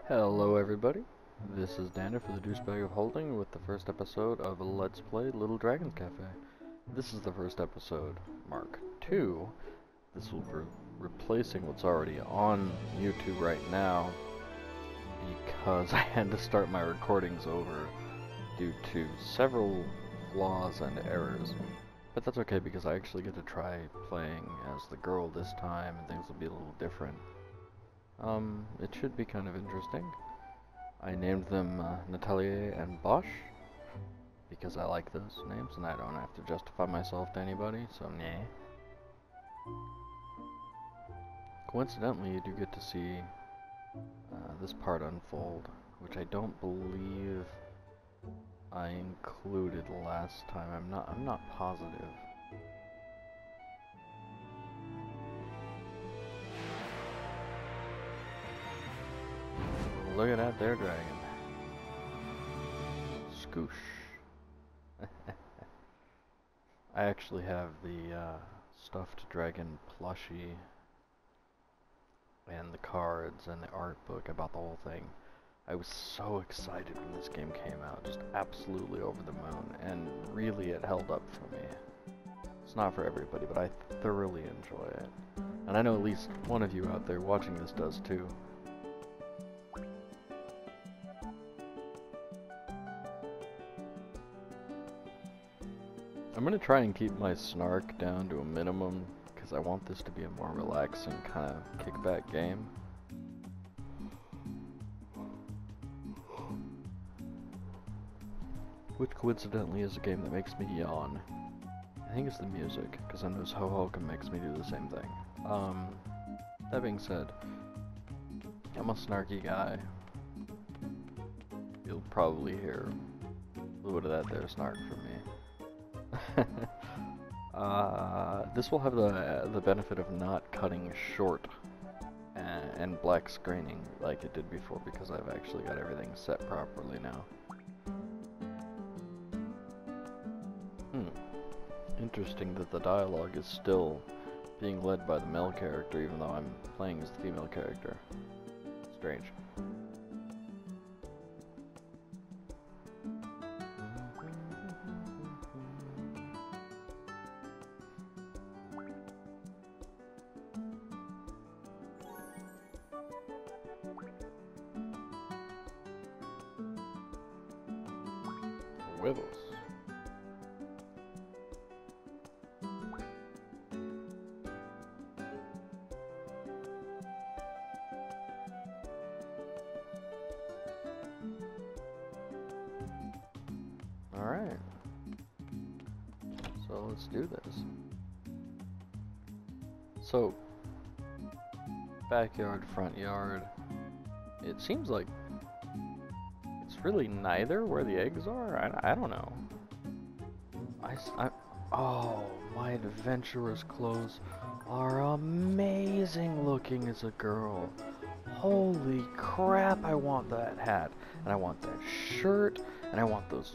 Hello everybody, this is Dana for the Douchebag of Holding with the first episode of Let's Play Little Dragons Cafe. This is the first episode, Mark 2. This will be replacing what's already on YouTube right now because I had to start my recordings over due to several flaws and errors. But that's okay because I actually get to try playing as the girl this time and things will be a little different. It should be kind of interesting. I named them Natelier and Bosch because I like those names and I don't have to justify myself to anybody, so nah. Coincidentally, you do get to see this part unfold, which I don't believe I included last time. I'm not positive. Look at that there, dragon. Scoosh. I actually have the stuffed dragon plushie and the cards and the art book. I bought the whole thing. I was so excited when this game came out, just absolutely over the moon, and really it held up for me. It's not for everybody, but I thoroughly enjoy it. And I know at least one of you out there watching this does too. I'm gonna try and keep my snark down to a minimum because I want this to be a more relaxing kind of kickback game. Which coincidentally is a game that makes me yawn. I think it's the music, because I know Ho-Hokum makes me do the same thing. That being said, I'm a snarky guy. You'll probably hear a little bit of that there snark from me. This will have the benefit of not cutting short and black screening like it did before because I've actually got everything set properly now. Interesting that the dialogue is still being led by the male character even though I'm playing as the female character. Strange. Huevos. Alright. So let's do this. So, backyard, front yard. It seems like it's really neither where the eggs are. I don't know. Oh, my adventurer's clothes are amazing looking as a girl. Holy crap, I want that hat. And I want that shirt. And I want those...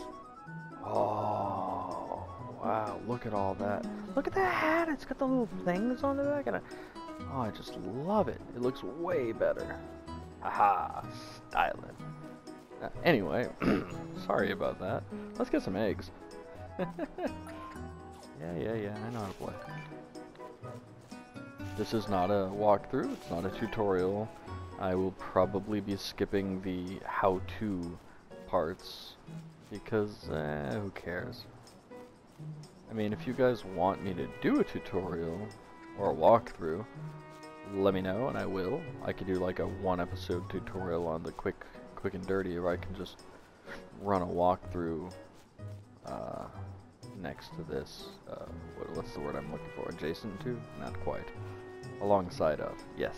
Oh, wow, look at all that. Look at that hat. It's got the little things on the back. And oh, I just love it. It looks way better. Aha, styling. Anyway, sorry about that. Let's get some eggs. Yeah, I know how to play. This is not a walkthrough, it's not a tutorial. I will probably be skipping the how-to parts because, who cares? I mean, if you guys want me to do a tutorial or a walkthrough, let me know and I will. I could do like a one-episode tutorial on the quick and dirty, or I can just run a walkthrough next to this. What's the word I'm looking for? Adjacent to? Not quite. Alongside of. Yes.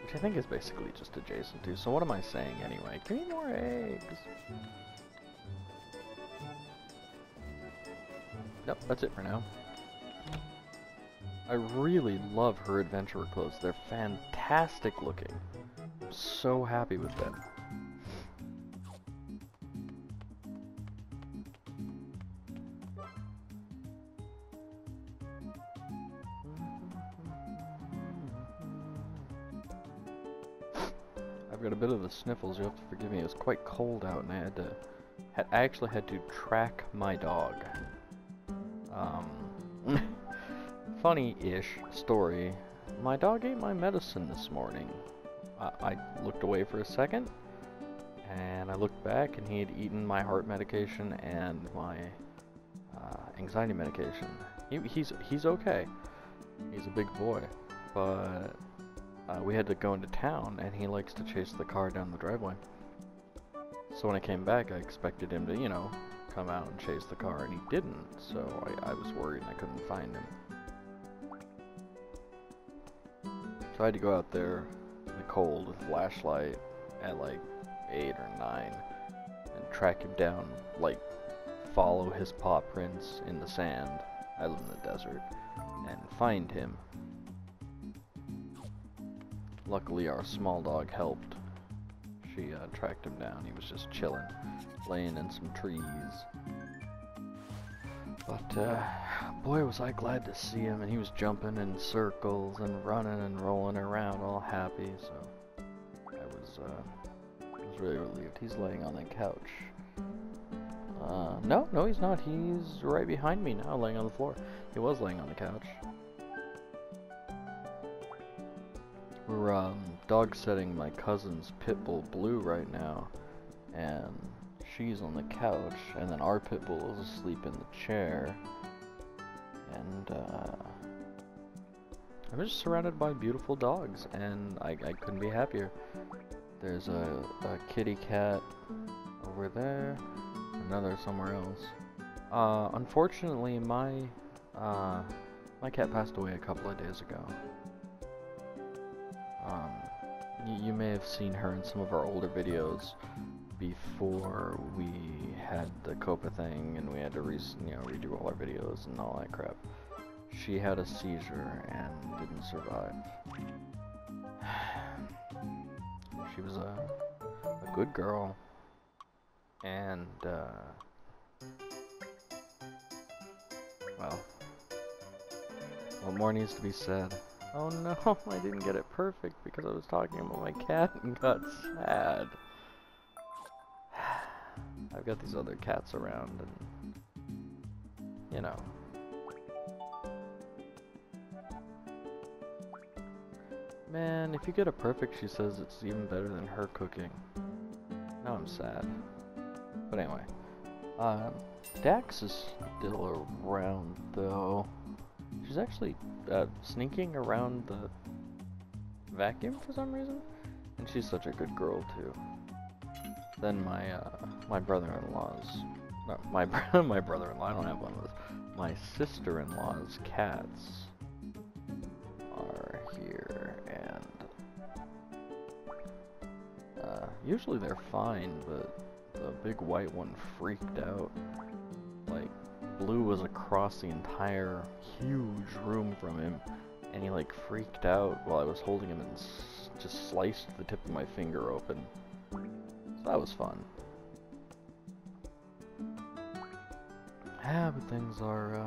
Which I think is basically just adjacent to. So what am I saying anyway? Give me more eggs. Nope, that's it for now. I really love her adventurer clothes. They're fantastic looking. I'm so happy with them. I've got a bit of the sniffles. You have to forgive me. It was quite cold out, and I actually had to track my dog. Funny-ish story. My dog ate my medicine this morning. I looked away for a second, and I looked back, and he had eaten my heart medication and my anxiety medication. He's okay. He's a big boy, but we had to go into town, and he likes to chase the car down the driveway. So when I came back, I expected him to, you know, come out and chase the car, and he didn't. So I was worried, and I couldn't find him. So I had to go out there in the cold with a flashlight at like 8 or 9 and track him down, like follow his paw prints in the sand. I live in the desert, and find him. Luckily, our small dog helped. She tracked him down. He was just chilling, laying in some trees. But boy, was I glad to see him, and he was jumping in circles and running and rolling around, all happy. So I was really relieved. He's laying on the couch. No, he's not. He's right behind me now, laying on the floor. He was laying on the couch. We're dog setting my cousin's pit bull Blue right now, and she's on the couch, and then our pit bull is asleep in the chair, and I'm just surrounded by beautiful dogs, and I couldn't be happier. There's a kitty cat over there, another somewhere else. Unfortunately, my cat passed away a couple of days ago. You may have seen her in some of our older videos before we had the COPA thing and we had to redo all our videos and all that crap. She had a seizure and didn't survive. She was a good girl, and well, what more needs to be said? Oh no, I didn't get it perfect because I was talking about my cat and got sad. I've got these other cats around, and you know. Man, if you get it perfect, she says it's even better than her cooking. Now I'm sad. But anyway, Dax is still around though. She's actually sneaking around the vacuum for some reason, and she's such a good girl too. Then my brother-in-law's, not my brother-in-law, I don't have one of those. My sister-in-law's cats are here, and usually they're fine, but the big white one freaked out. Like, Blue was across the entire huge room from him, and he like freaked out while I was holding him and just sliced the tip of my finger open. So that was fun. Yeah, but things are,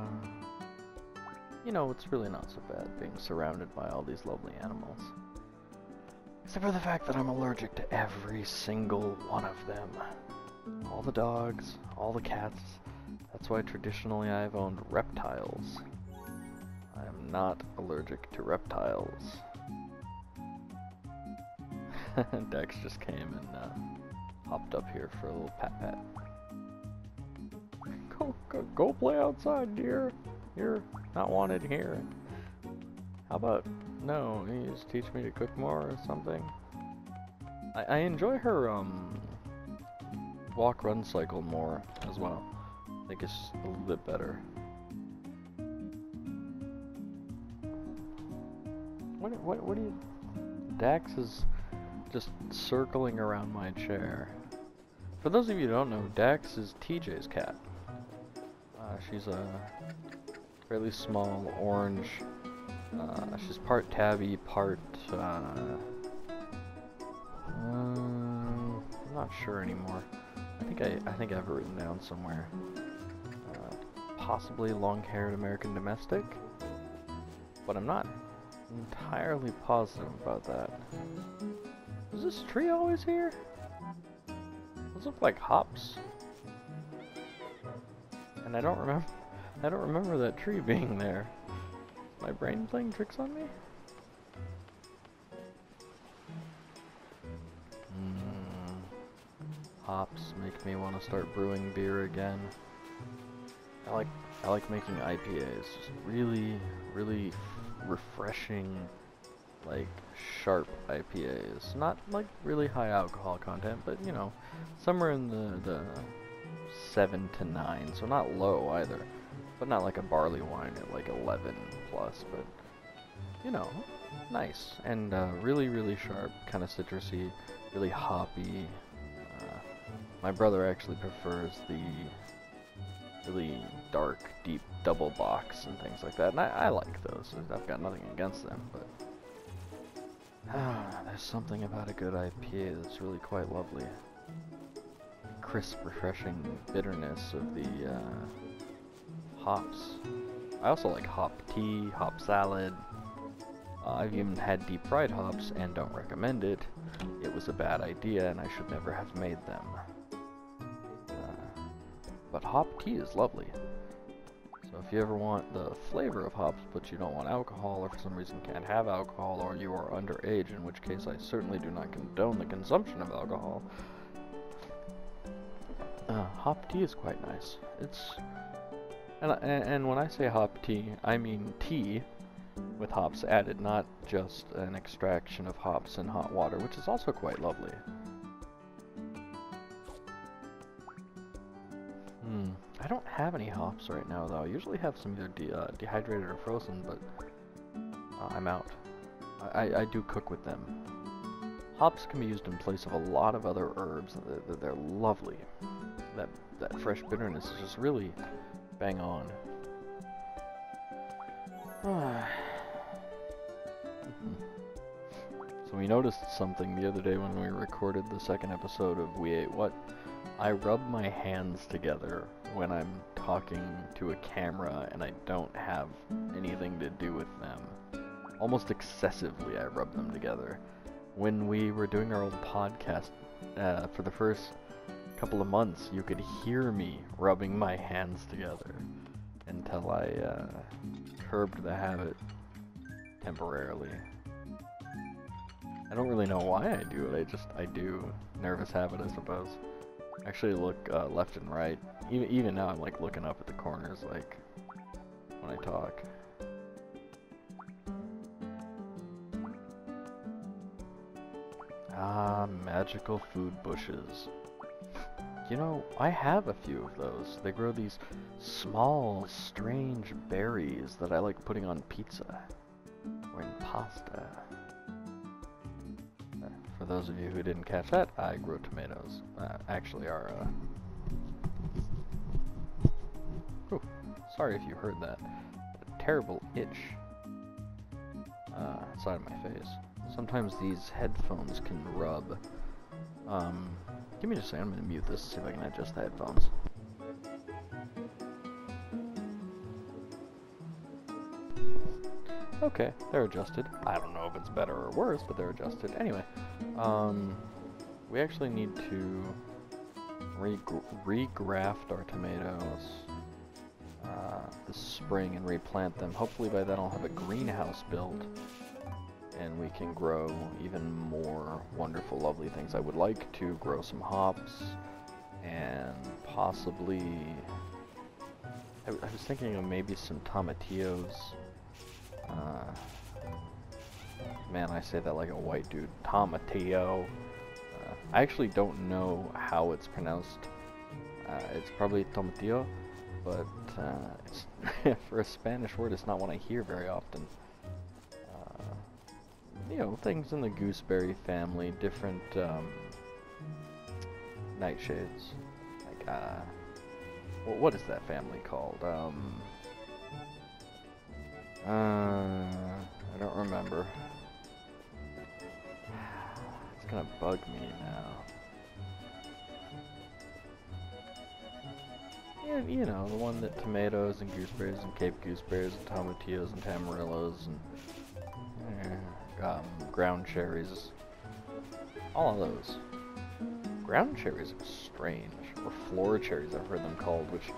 you know, it's really not so bad being surrounded by all these lovely animals. Except for the fact that I'm allergic to every single one of them. All the dogs, all the cats. That's why traditionally I've owned reptiles. I am not allergic to reptiles. Dex just came and hopped up here for a little pat-pat. Go play outside, dear. You're not wanted here. How about, no, you just teach me to cook more or something? I enjoy her walk-run cycle more as well. I think it's a little bit better. What do you... Dax is just circling around my chair. For those of you who don't know, Dax is TJ's cat. She's a fairly small orange. She's part tabby, part... I'm not sure anymore. I think I have it written down somewhere. Possibly long-haired American domestic, but I'm not entirely positive about that. This this tree always here? Those look like hops. And I don't remember that tree being there. Is my brain playing tricks on me? Hops make me want to start brewing beer again. I like making IPAs. Just really, really refreshing, like sharp IPAs. Not like really high alcohol content, but you know, somewhere in the 7 to 9, so not low either, but not like a barley wine at like 11 plus, but you know, nice and really, really sharp, kind of citrusy, really hoppy. My brother actually prefers the really dark, deep double box and things like that, and I like those. I've got nothing against them, but there's something about a good IPA that's really quite lovely. Crisp, refreshing bitterness of the hops. I also like hop tea, hop salad. I've even had deep fried hops and don't recommend it. It was a bad idea and I should never have made them. But hop tea is lovely. So if you ever want the flavor of hops but you don't want alcohol, or for some reason can't have alcohol, or you are underage, in which case I certainly do not condone the consumption of alcohol, hop tea is quite nice. And when I say hop tea, I mean tea with hops added, not just an extraction of hops in hot water, which is also quite lovely. I don't have any hops right now, though. I usually have some either dehydrated or frozen, but I'm out. I do cook with them. Hops can be used in place of a lot of other herbs. They're lovely. That fresh bitterness is just really bang on. So we noticed something the other day when we recorded the second episode of We Ate What. I rub my hands together when I'm talking to a camera and I don't have anything to do with them. Almost excessively I rub them together. When we were doing our old podcast, for the first couple of months, you could hear me rubbing my hands together until I curbed the habit temporarily. I don't really know why I do it, I do. Nervous habit, I suppose. Actually look left and right. Even now I'm like looking up at the corners like when I talk. Ah, magical food bushes. You know, I have a few of those. They grow these small, strange berries that I like putting on pizza or in pasta. For those of you who didn't catch that, I grow tomatoes. Actually, our Ooh, sorry if you heard that. A terrible itch side of my face. Sometimes these headphones can rub. Give me just a second, I'm gonna mute this, see if I can adjust the headphones. Okay, they're adjusted. I don't know if it's better or worse, but they're adjusted. Anyway, we actually need to regraft our tomatoes this spring and replant them. Hopefully by then I'll have a greenhouse built and we can grow even more wonderful, lovely things. I would like to grow some hops and possibly... I was thinking of maybe some tomatillos. Man, I say that like a white dude. Tomatillo. I actually don't know how it's pronounced. It's probably tomatillo, but it's for a Spanish word, it's not one I hear very often. You know, things in the gooseberry family, different nightshades. Like, well, what is that family called? I don't remember. It's gonna bug me now. Yeah, you know, the one that tomatoes and gooseberries and Cape gooseberries and tomatillos and tamarillos and ground cherries All of those. Ground cherries are strange, or floor cherries I've heard them called, which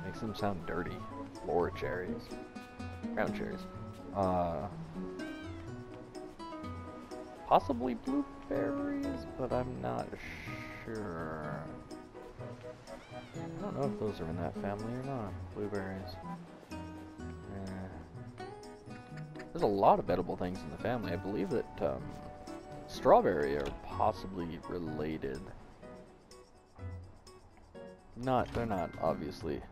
makes them sound dirty. Floor cherries. Ground cherries. Possibly blueberries, but I'm not sure. I don't know if those are in that family or not. Blueberries. There's a lot of edible things in the family. I believe that strawberry are possibly related. They're not obviously,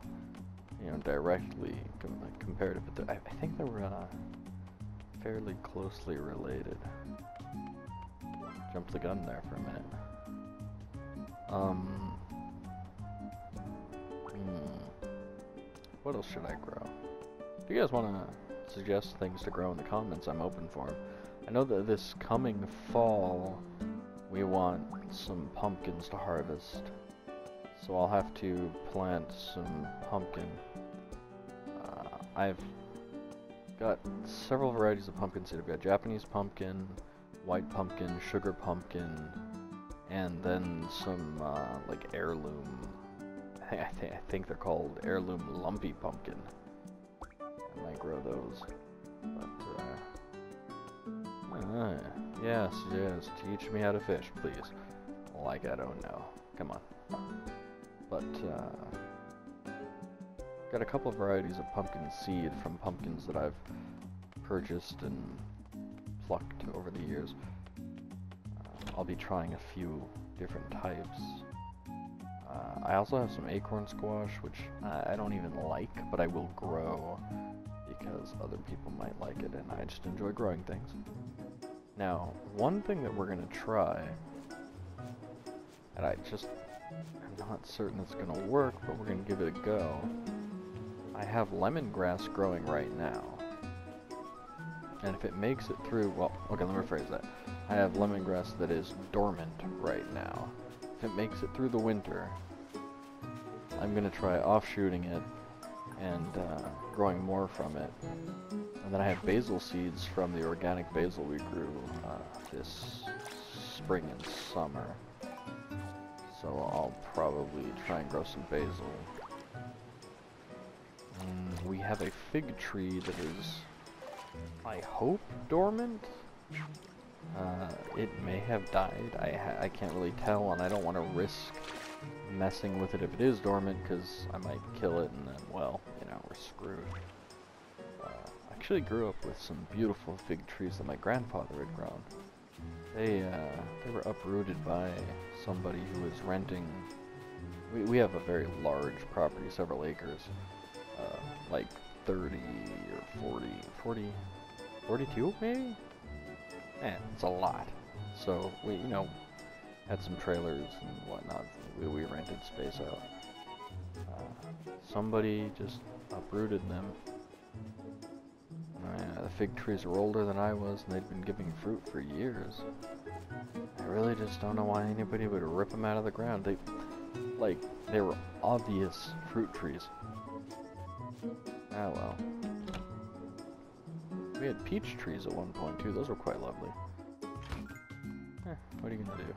directly comparative, but I think they were fairly closely related. Jumped the gun there for a minute. What else should I grow? If you guys want to suggest things to grow in the comments, I'm open for them. I know that this coming fall, we want some pumpkins to harvest. So I'll have to plant some pumpkin. I've got several varieties of pumpkin seed. I've got Japanese pumpkin, white pumpkin, sugar pumpkin, and then some like heirloom. I think they're called heirloom lumpy pumpkin. I might grow those. But yes, teach me how to fish, please. Like I don't know. Come on. But got a couple of varieties of pumpkin seed from pumpkins that I've purchased and plucked over the years. I'll be trying a few different types. I also have some acorn squash, which I don't even like, but I will grow because other people might like it, and I just enjoy growing things. Now, one thing that we're going to try, and I'm not certain it's going to work, but we're going to give it a go. I have lemongrass growing right now. And if it makes it through, well, okay, let me rephrase that. I have lemongrass that is dormant right now. If it makes it through the winter, I'm going to try offshooting it and growing more from it. And then I have basil seeds from the organic basil we grew this spring and summer. So I'll probably try and grow some basil. We have a fig tree that is, I hope, dormant. It may have died. I can't really tell, and I don't want to risk messing with it if it is dormant, because I might kill it and then, well, we're screwed. I actually grew up with some beautiful fig trees that my grandfather had grown. They were uprooted by somebody who was renting. We have a very large property, several acres, like 30 or 42 maybe? It's a lot. So we, had some trailers and whatnot. We rented space out. Somebody just uprooted them. The fig trees are older than I was, and they'd been giving fruit for years. I really just don't know why anybody would rip them out of the ground. They were obvious fruit trees. Ah well. We had peach trees at one point too. Those were quite lovely. What are you gonna do?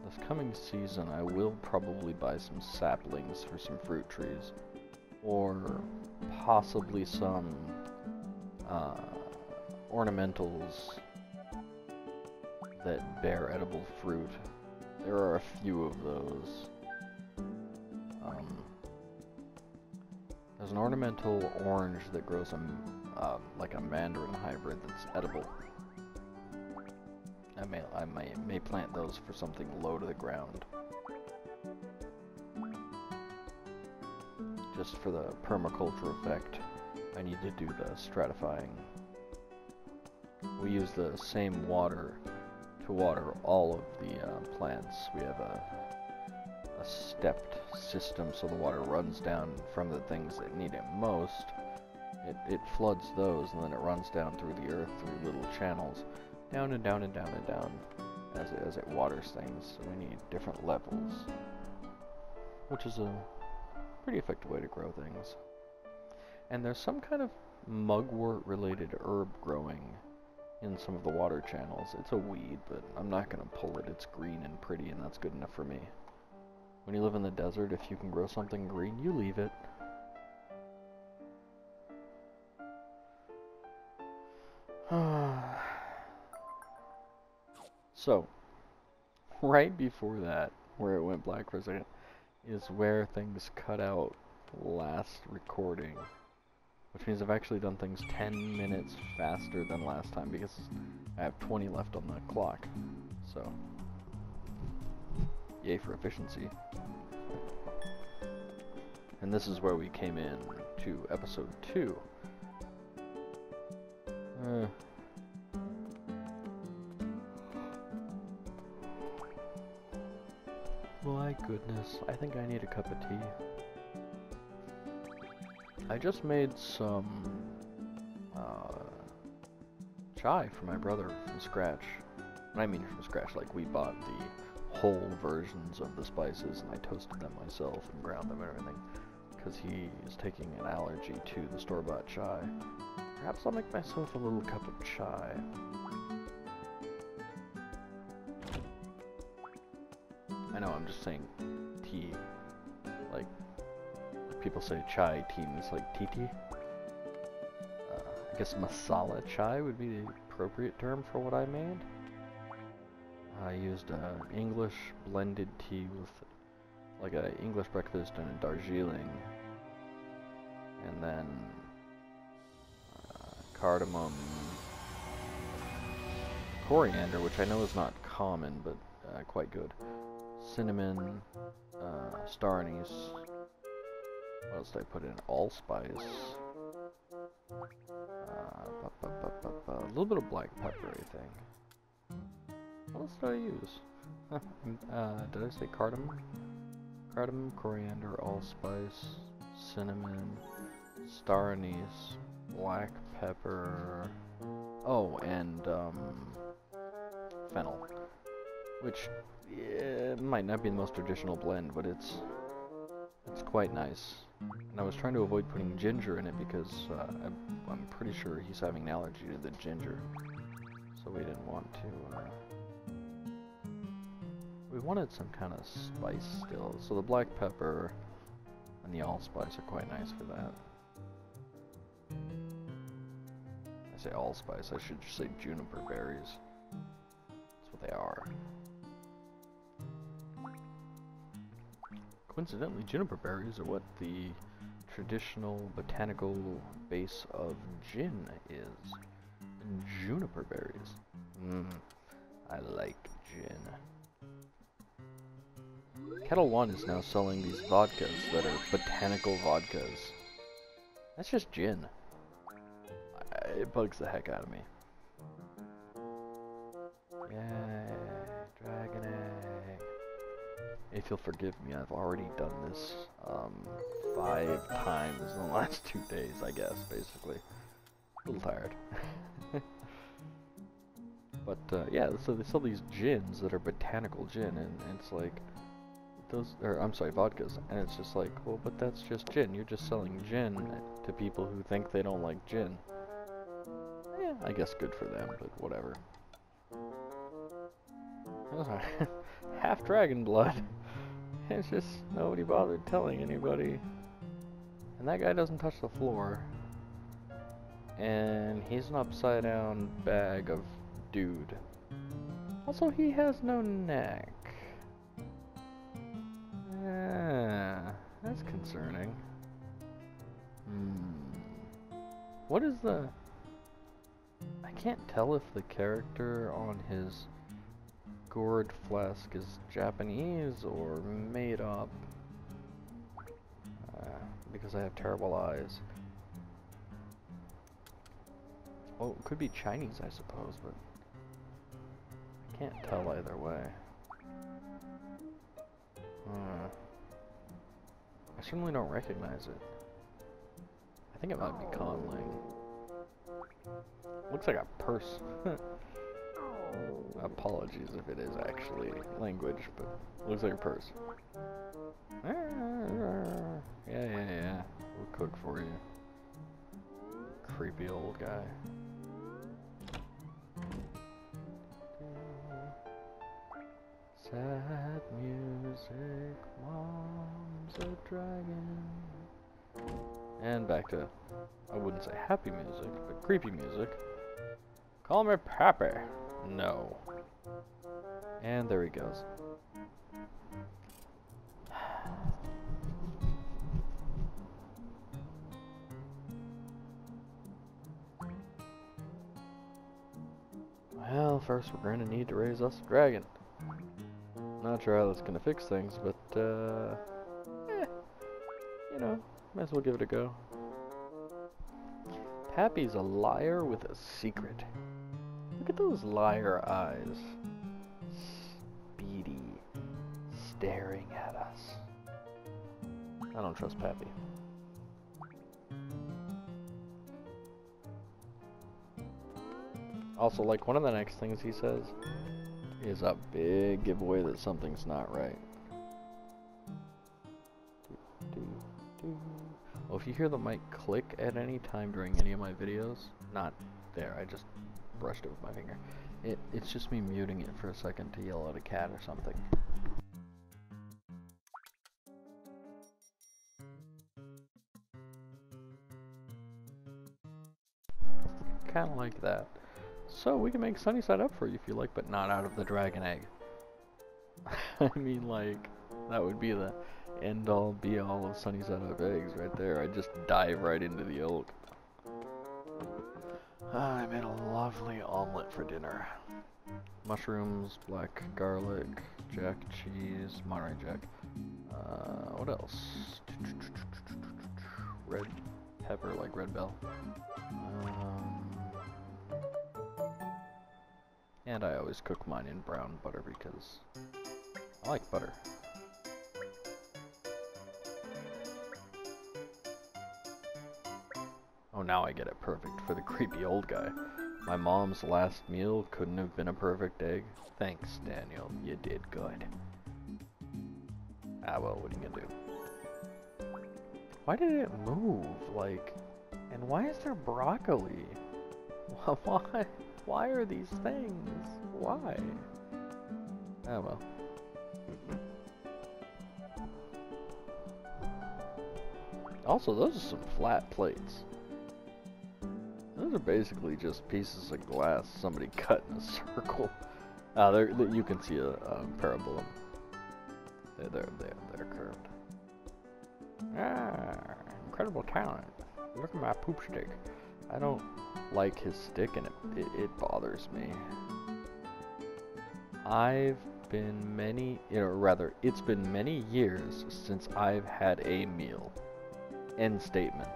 This coming season, I will probably buy some saplings for some fruit trees, or possibly some ornamentals that bear edible fruit. There are a few of those. There's an ornamental orange that grows like a mandarin hybrid that's edible. I may plant those for something low to the ground. Just for the permaculture effect, I need to do the stratifying. We use the same water to water all of the plants. We have a stepped system, so the water runs down from the things that need it most. It floods those, and then it runs down through the earth through little channels, down and down and down and down, as it waters things. So we need different levels, which is a Pretty effective way to grow things. And there's some kind of mugwort related herb growing in some of the water channels. It's a weed, but I'm not going to pull it. It's green and pretty, and that's good enough for me. When you live in the desert, if you can grow something green, you leave it. So, right before that, where it went black for a second, is where things cut out last recording. Which means I've actually done things 10 minutes faster than last time because I have 20 left on the clock. So, yay for efficiency. And this is where we came in to episode 2. My goodness, I think I need a cup of tea. I just made some chai for my brother from scratch. And I mean from scratch, like we bought the whole versions of the spices and I toasted them myself and ground them and everything. Because he is taking an allergy to the store-bought chai. Perhaps I'll make myself a little cup of chai. I know, I'm just saying tea. Like people say chai tea, and it's like tea tea. I guess masala chai would be the appropriate term for what I made. I used English blended tea with like a English breakfast and a Darjeeling, and then cardamom, coriander, which I know is not common, but quite good. Cinnamon, star anise. What else did I put in? Allspice. A little bit of black pepper, I think. What else did I use? Did I say cardamom? Cardamom, coriander, allspice, cinnamon, star anise, black pepper. Oh, and fennel. Which might not be the most traditional blend, but it's quite nice. And I was trying to avoid putting ginger in it because I'm pretty sure he's having an allergy to the ginger. So we didn't want to. We wanted some kind of spice still. So the black pepper and the allspice are quite nice for that. I say allspice, I should just say juniper berries. That's what they are. Coincidentally, juniper berries are what the traditional botanical base of gin is. Juniper berries. I like gin. Kettle One is now selling these vodkas that are botanical vodkas. That's just gin. It bugs the heck out of me. Yay, dragon egg. If you'll forgive me, I've already done this 5 times in the last 2 days, I guess, basically. A little tired. But yeah, so they sell these gins that are botanical gin, and it's like, I'm sorry, vodkas, and it's just like, well, but that's just gin. You're just selling gin to people who think they don't like gin. Yeah, I guess good for them, but whatever. Half dragon blood. It's just nobody bothered telling anybody. And that guy doesn't touch the floor. And he's an upside down bag of dude. Also, he has no neck. That's concerning. What is the... I can't tell if the character on his gourd flask is Japanese or made up. Because I have terrible eyes. Well, it could be Chinese, I suppose, but I can't tell either way. I certainly don't recognize it. I think it might be conlang. Looks like a purse. Apologies if it is actually language, but looks like a purse. Yeah. We'll cook for you. Creepy old guy. Sad music, mom's a dragon. And back to, I wouldn't say happy music, but creepy music. Call me Pappy. No. And there he goes. Well, first we're going to need to raise us a dragon. Not sure how that's going to fix things, but, you know, might as well give it a go. Pappy's a liar with a secret. Look at those liar eyes. Beady, staring at us. I don't trust Pappy. Also, like, one of the next things he says is a big giveaway that something's not right. Well, if you hear the mic click at any time during any of my videos, not there, I just brushed it with my finger. It's just me muting it for a second to yell at a cat or something. Kinda like that. So, we can make sunny side up for you if you like, but not out of the dragon egg. I mean, like, that would be the end-all, be-all of sunny side up eggs right there. I'd just dive right into the yolk. I made a lovely omelet for dinner. Mushrooms, black garlic, jack cheese, Monterey Jack. What else? Red pepper, like Red Bell. And I always cook mine in brown butter because I like butter. Oh, now I get it perfect for the creepy old guy. My mom's last meal couldn't have been a perfect egg. Thanks, Daniel. You did good. Ah, well, what are you gonna do? Why did it move? Like, and why is there broccoli? Why? Why are these things? Why? Ah, well. Also, those are some flat plates. Those are basically just pieces of glass somebody cut in a circle. You can see a parabola. They're curved. Ah, incredible talent. Look at my poop stick. I don't like his stick, and it bothers me. It's been many years since I've had a meal. End statement.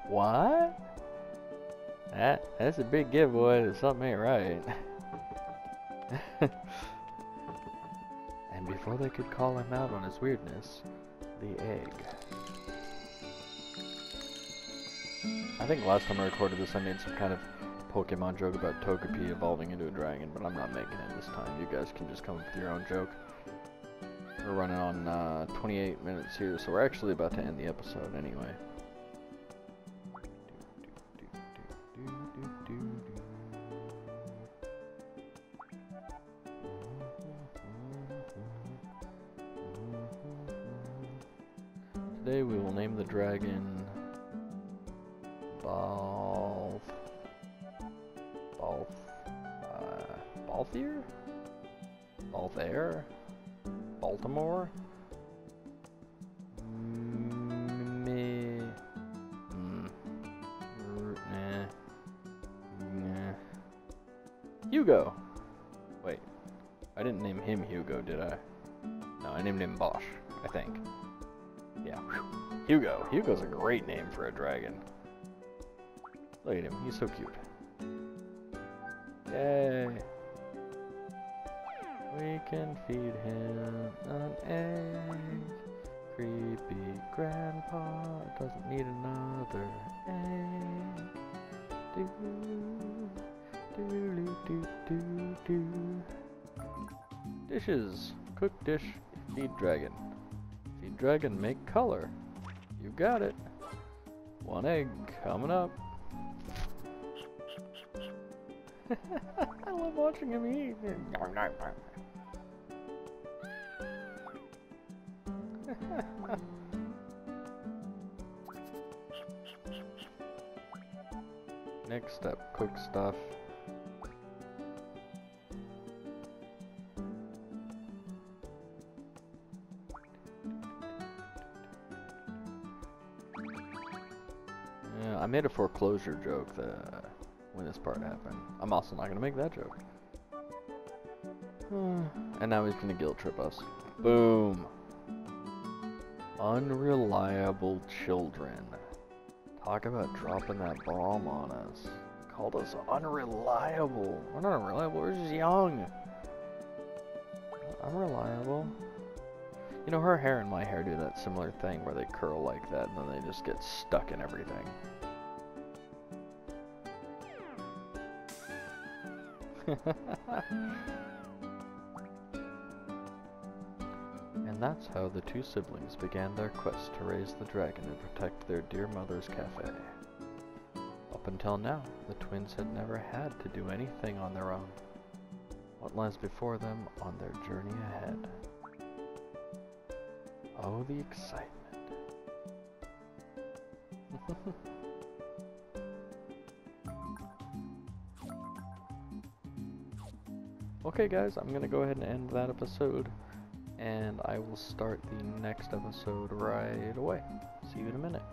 What? That's a big giveaway that something ain't right. And before they could call him out on his weirdness, the egg. I think last time I recorded this I made some kind of Pokemon joke about Togepi evolving into a dragon, but I'm not making it this time. You guys can just come up with your own joke. We're running on 28 minutes here, so we're actually about to end the episode anyway. Today we will name the dragon Balthier? Balthair? Baltimore? Hugo! Wait, I didn't name him Hugo, did I? No, I named him Bosch, I think. Yeah, Hugo. Hugo's a great name for a dragon. Look at him, he's so cute. Yay! We can feed him an egg. Creepy grandpa doesn't need another egg. Do do do do do do. Dishes. Cook dish, feed dragon. Feed dragon, make color. You got it. 1 egg coming up. I love watching him eat. Next step, cook stuff. Yeah, I made a foreclosure joke when this part happened. I'm also not gonna make that joke. And now he's gonna guilt trip us. Boom. Unreliable children. Talk about dropping that bomb on us. Called us unreliable. We're not unreliable, we're just young. Unreliable. You know, her hair and my hair do that similar thing where they curl like that and then they just get stuck in everything. And that's how the two siblings began their quest to raise the dragon and protect their dear mother's cafe. Up until now, the twins had never had to do anything on their own. What lies before them on their journey ahead? Oh, the excitement. Okay guys, I'm gonna go ahead and end that episode, and I will start the next episode right away. See you in a minute.